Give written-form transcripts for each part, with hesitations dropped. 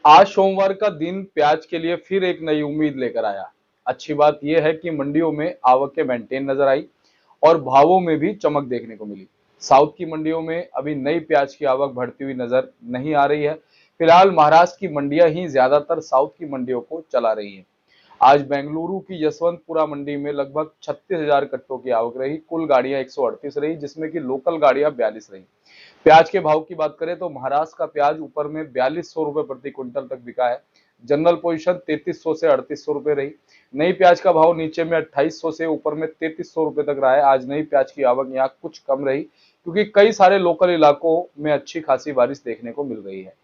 आज सोमवार का दिन प्याज के लिए फिर एक नई उम्मीद लेकर आया। अच्छी बात यह है कि मंडियों में आवकें मेंटेन नजर आई और भावों में भी चमक देखने को मिली। साउथ की मंडियों में अभी नई प्याज की आवक बढ़ती हुई नजर नहीं आ रही है। फिलहाल महाराष्ट्र की मंडियां ही ज्यादातर साउथ की मंडियों को चला रही हैं। आज बेंगलुरु की यशवंतपुरा मंडी में लगभग 36,000 कट्टों की आवक रही। कुल गाड़ियां 138 रही, जिसमें कि लोकल गाड़ियां 42 रही। प्याज के भाव की बात करें तो महाराष्ट्र का प्याज ऊपर में 4200 रुपए प्रति क्विंटल तक बिका है। जनरल पोजीशन 3300 से 3800 रुपए रही। नई प्याज का भाव नीचे में 2800 से ऊपर में 3300 रुपए तक रहा है। आज नई प्याज की आवक यहाँ कुछ कम रही, क्योंकि कई सारे लोकल इलाकों में अच्छी खासी बारिश देखने को मिल रही है।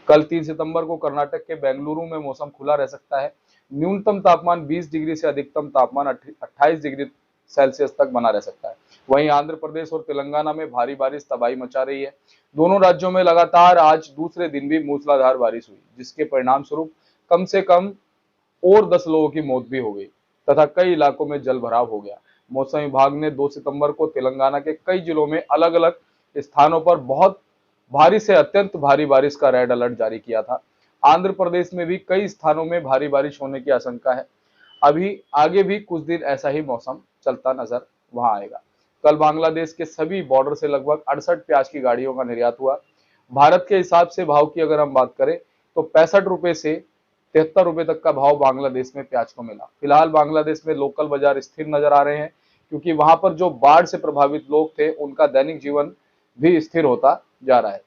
कल 3 सितंबर को कर्नाटक के बेंगलुरु में मौसम खुला रह सकता है। न्यूनतम तापमान 20 डिग्री से अधिकतम तापमान 28 डिग्री सेल्सियस तक बना रह सकता है। वहीं आंध्र प्रदेश और तेलंगाना में भारी बारिश तबाही मचा रही है। दोनों राज्यों में लगातार आज दूसरे दिन भी मूसलाधार बारिश हुई, जिसके परिणाम स्वरूप कम से कम और 10 लोगों की मौत भी हो गई तथा कई इलाकों में जल भराव हो गया। मौसम विभाग ने 2 सितंबर को तेलंगाना के कई जिलों में अलग अलग स्थानों पर बहुत भारी से अत्यंत भारी बारिश का रेड अलर्ट जारी किया था। आंध्र प्रदेश में भी कई स्थानों में भारी बारिश होने की आशंका है। अभी आगे भी कुछ दिन ऐसा ही मौसम चलता नजर वहां आएगा। कल बांग्लादेश के सभी बॉर्डर से लगभग 68 प्याज की गाड़ियों का निर्यात हुआ। भारत के हिसाब से भाव की अगर हम बात करें तो 65 रुपए से 73 रुपए तक का भाव बांग्लादेश में प्याज को मिला। फिलहाल बांग्लादेश में लोकल बाजार स्थिर नजर आ रहे हैं, क्योंकि वहां पर जो बाढ़ से प्रभावित लोग थे उनका दैनिक जीवन भी स्थिर होता जा रहा है।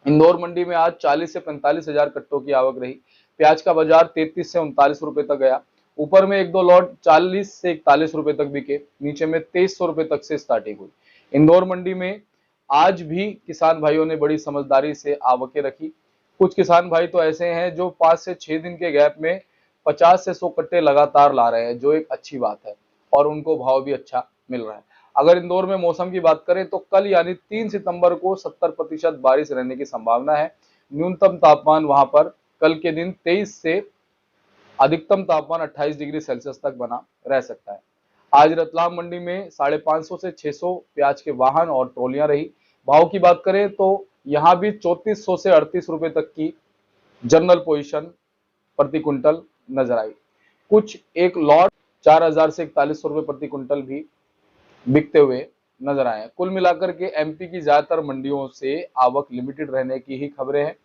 इंदौर मंडी में आज 40 से 45,000 कट्टों की आवक रही। प्याज का बाजार 33 से 39 रुपए तक गया। ऊपर में एक दो लॉट 40 से 41 रुपए तक बिके, नीचे में 2300 रुपए तक से स्टार्टिंग हुई। इंदौर मंडी में आज भी किसान भाइयों ने बड़ी समझदारी से आवकें रखी। कुछ किसान भाई तो ऐसे हैं जो 5 से 6 दिन के गैप में 50 से 100 कट्टे लगातार ला रहे हैं, जो एक अच्छी बात है और उनको भाव भी अच्छा मिल रहा है। अगर इंदौर में मौसम की बात करें तो कल यानी 3 सितंबर को 70% बारिश रहने की संभावना है। न्यूनतम तापमान वहां पर कल के दिन 23 से अधिकतम तापमान 28 डिग्री सेल्सियस तक बना रह सकता है। आज रतलाम मंडी में 550 से 600 प्याज के वाहन और ट्रॉलियां रही। भाव की बात करें तो यहां भी 3400 से 38 रुपए तक की जनरल पोजीशन प्रति क्विंटल नजर आई। कुछ एक लॉट 4000 से 4100 रुपए प्रति क्विंटल भी बिकते हुए नजर आए। कुल मिलाकर के एमपी की ज्यादातर मंडियों से आवक लिमिटेड रहने की ही खबरें हैं,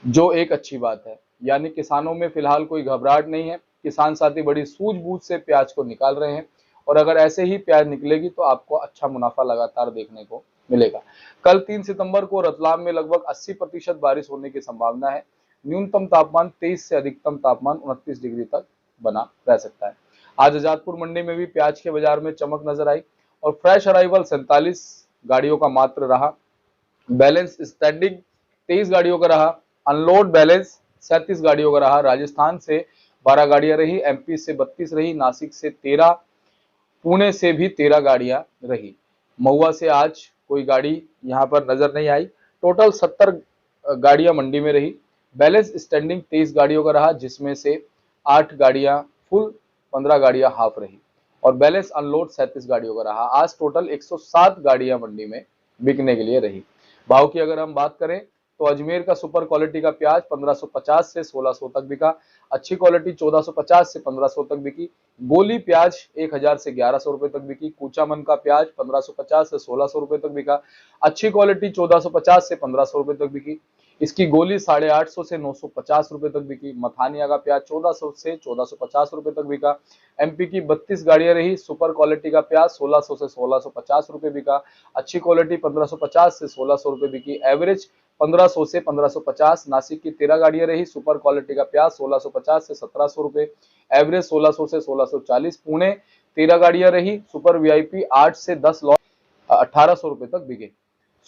जो एक अच्छी बात है। यानी किसानों में फिलहाल कोई घबराहट नहीं है। किसान साथी बड़ी सूझबूझ से प्याज को निकाल रहे हैं और अगर ऐसे ही प्याज निकलेगी तो आपको अच्छा मुनाफा लगातार देखने को मिलेगा। कल 3 सितंबर को रतलाम में लगभग 80% बारिश होने की संभावना है। न्यूनतम तापमान 23 से अधिकतम तापमान 29 डिग्री तक बना रह सकता है। आज आजादपुर मंडी में भी प्याज के बाजार में चमक नजर आई और फ्रेश अराइवल 47 गाड़ियों का मात्र रहा। बैलेंस स्टैंडिंग 23 गाड़ियों का रहा। अनलोड बैलेंस 37 गाड़ियों का रहा। राजस्थान से 12 गाड़ियां रही, एमपी से 32 रही, नासिक से 13, पुणे से भी 13 गाड़ियां रही। महुआ से आज कोई गाड़ी यहां पर नजर नहीं आई। टोटल 70 गाड़ियां मंडी में रही। बैलेंस स्टैंडिंग 23 गाड़ियों का रहा, जिसमें से 8 गाड़ियां फुल, 15 गाड़ियां हाफ रही और बैलेंस अनलोड 37 गाड़ियों का रहा। आज टोटल 107 गाड़ियां मंडी में बिकने के लिए रही। भाव की अगर हम बात करें तो अजमेर का सुपर क्वालिटी का प्याज 1550 से 1600 तक बिका। अच्छी क्वालिटी 1450 से 1500 तक बिकी। गोली प्याज 1000 से 1100 रुपए तक बिकी। कूचामन का प्याज 1550 से 1600 रुपए तक बिका। अच्छी क्वालिटी 1450 से 1500 रुपए तक बिकी। इसकी गोली 850 से 950 रुपए तक बिकी। मथानिया का प्याज 1400 से 1450 रुपए तक बिका। एमपी की 32 गाड़ियां रही। सुपर क्वालिटी का प्याज 1600 से 1650 रुपए बिका। अच्छी क्वालिटी 1550 से 1600 रुपए बिकी। एवरेज 1500 से 1550। नासिक की 13 गाड़ियां रही। सुपर क्वालिटी का प्याज 1650 से 1700 रुपए, एवरेज 1600 से 1640। पुणे 13 गाड़ियां रही। सुपर वीआईपी 8 से 10 लॉट 1800 रुपए तक बिके।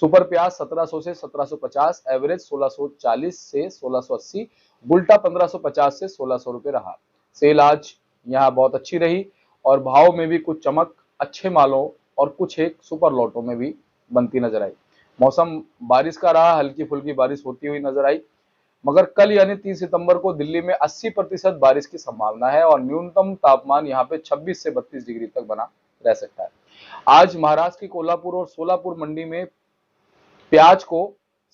सुपर प्याज 1700 से 1750, एवरेज 1640 से 1680। बुल्टा 1550 से 1600 रुपए रहा। सेल आज यहाँ बहुत अच्छी रही और भाव में भी कुछ चमक अच्छे मालों और कुछ एक सुपर लॉटों में भी बनती नजर आई। मौसम बारिश का रहा, हल्की फुल्की बारिश होती हुई नजर आई। मगर कल यानी 3 सितंबर को दिल्ली में 80% बारिश की संभावना है और न्यूनतम तापमान यहाँ पे 26 से 32 डिग्री तक बना रह सकता है। आज महाराष्ट्र की कोल्हापुर और सोलापुर मंडी में प्याज को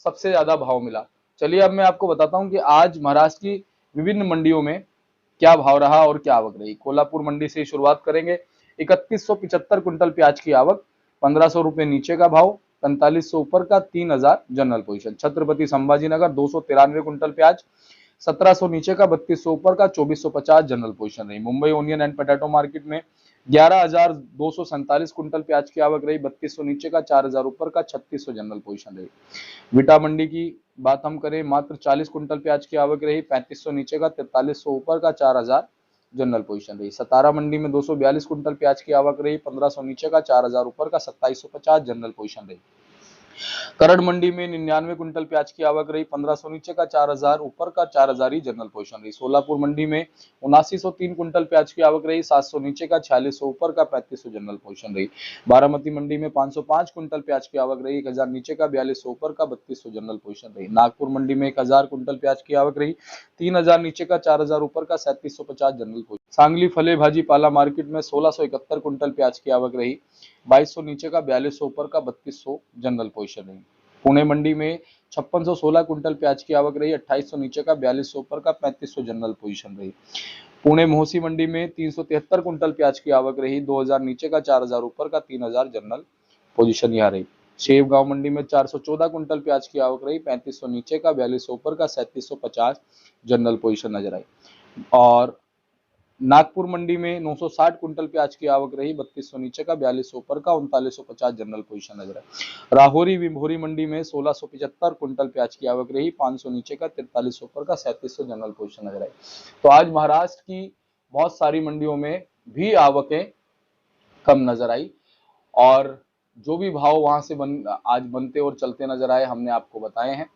सबसे ज्यादा भाव मिला। चलिए अब मैं आपको बताता हूं कि आज महाराष्ट्र की विभिन्न मंडियों में क्या भाव रहा और क्या आवक रही। कोल्हापुर मंडी से शुरुआत करेंगे। 3175 कुंटल प्याज की आवक, 1500 रुपए नीचे का भाव, 4500 ऊपर का 3000 general position. Chhatrapati Sambhajinagar 293 quintal प्याज, 1700 नीचे का, 3200 ऊपर का, 2450 जनरल पोजीशन रही। Mumbai onion and potato market में 11,247 कुंटल प्याज की आवक रही, 3200 नीचे का, 4000 ऊपर का, 3600 जनरल पोजीशन रही। विटा मंडी की बात हम करें, मात्र 40 कुंटल प्याज की आवक रही, 3500 नीचे का, 4300 ऊपर का, 4000 जनरल पोजीशन रही। सतारा मंडी में 242 कुंटल प्याज की आवक रही, 1500 नीचे का, 4000 ऊपर का, 2750 जनरल पोजीशन रही। करड़ मंडी में 99 कुंटल प्याज की आवक रही, 1500 नीचे का, 4000 ऊपर का, 4000 ही जनरल पोजीशन रही। सोलापुर मंडी में 7903 कुंटल प्याज की आवक रही, 700 नीचे का, 4600 ऊपर का, 3500 जनरल पोजीशन रही। बारामती मंडी में 505 कुंटल प्याज की आवक रही, 1000 नीचे का, 4200 ऊपर का, 3200 जनरल पोजीशन रही। नागपुर मंडी में 1000 कुंटल प्याज की आवक रही, 3000 नीचे का, 4000 ऊपर का, 3750 जनरल पोजीशन। सांगली फले भाजी पाला मार्केट में 1671 कुंटल प्याज की आवक रही, 2200 नीचे का, 4200 ऊपर का, 3200 जनरल पोजीशन रही। पुणे मंडी में 5616 कुंटल प्याज की आवक रही, 2800 नीचे का, 4200 ऊपर का, 3500 जनरल पोजीशन रही। पुणे मोहसी मंडी में 373 कुंटल प्याज की आवक रही, 2000 नीचे का, 4000 ऊपर का, 3000 जनरल पोजीशन यहाँ रही। शेवगांव मंडी में 414 कुंटल प्याज की आवक रही, 3500 नीचे का, 4200 ऊपर का, 3750 जनरल पोजीशन नजर आई। और नागपुर मंडी में 960 कुंटल प्याज की आवक रही, 3200 नीचे का, 4200 ऊपर का, 3950 जनरल पोजीशन नजर है। राहोरी विभोरी मंडी में 1675 कुंटल प्याज की आवक रही, 500 नीचे का, 4300 ऊपर का, 3700 जनरल पोजीशन नजर आई। तो आज महाराष्ट्र की बहुत सारी मंडियों में भी आवकें कम नजर आई और जो भी भाव वहां से आज बनते और चलते नजर आए हमने आपको बताए हैं।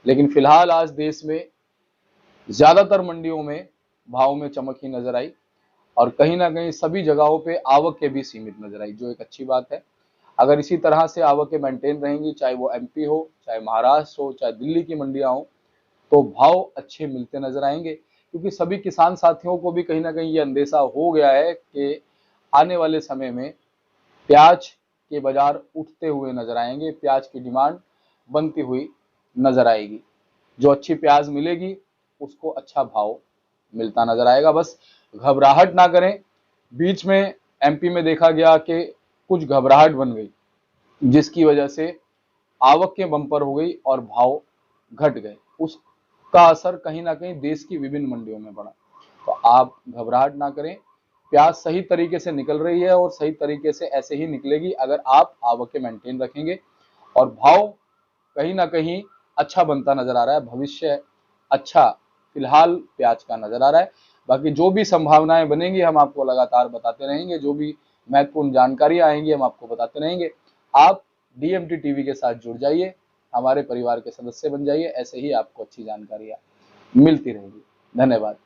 लेकिन फिलहाल आज देश में ज्यादातर मंडियों में भाव में चमक ही नजर आई और कहीं ना कहीं सभी जगहों पे आवकें भी सीमित नजर आई, जो एक अच्छी बात है। अगर इसी तरह से आवकें मेंटेन रहेंगी, चाहे वो एमपी हो, चाहे महाराष्ट्र हो, चाहे दिल्ली की मंडियां हो, तो भाव अच्छे मिलते नजर आएंगे। क्योंकि सभी किसान साथियों को भी कहीं ना कहीं ये अंदेशा हो गया है कि आने वाले समय में प्याज के बाजार उठते हुए नजर आएंगे, प्याज की डिमांड बनती हुई नजर आएगी। जो अच्छी प्याज मिलेगी उसको अच्छा भाव मिलता नजर आएगा। बस घबराहट ना करें। बीच में एमपी में देखा गया कि कुछ घबराहट बन गई, जिसकी वजह से आवक के बंपर हो गई और भाव घट गए। उसका असर कहीं ना कहीं देश की विभिन्न मंडियों में पड़ा। तो आप घबराहट ना करें, प्याज सही तरीके से निकल रही है और सही तरीके से ऐसे ही निकलेगी अगर आप आवकें मेंटेन रखेंगे और भाव कहीं ना कहीं अच्छा बनता नजर आ रहा है। भविष्य अच्छा फिलहाल प्याज का नजर आ रहा है। बाकी जो भी संभावनाएं बनेंगी हम आपको लगातार बताते रहेंगे, जो भी महत्वपूर्ण जानकारी आएंगी हम आपको बताते रहेंगे। आप डीएमटी टीवी के साथ जुड़ जाइए, हमारे परिवार के सदस्य बन जाइए, ऐसे ही आपको अच्छी जानकारियां मिलती रहेगी। धन्यवाद।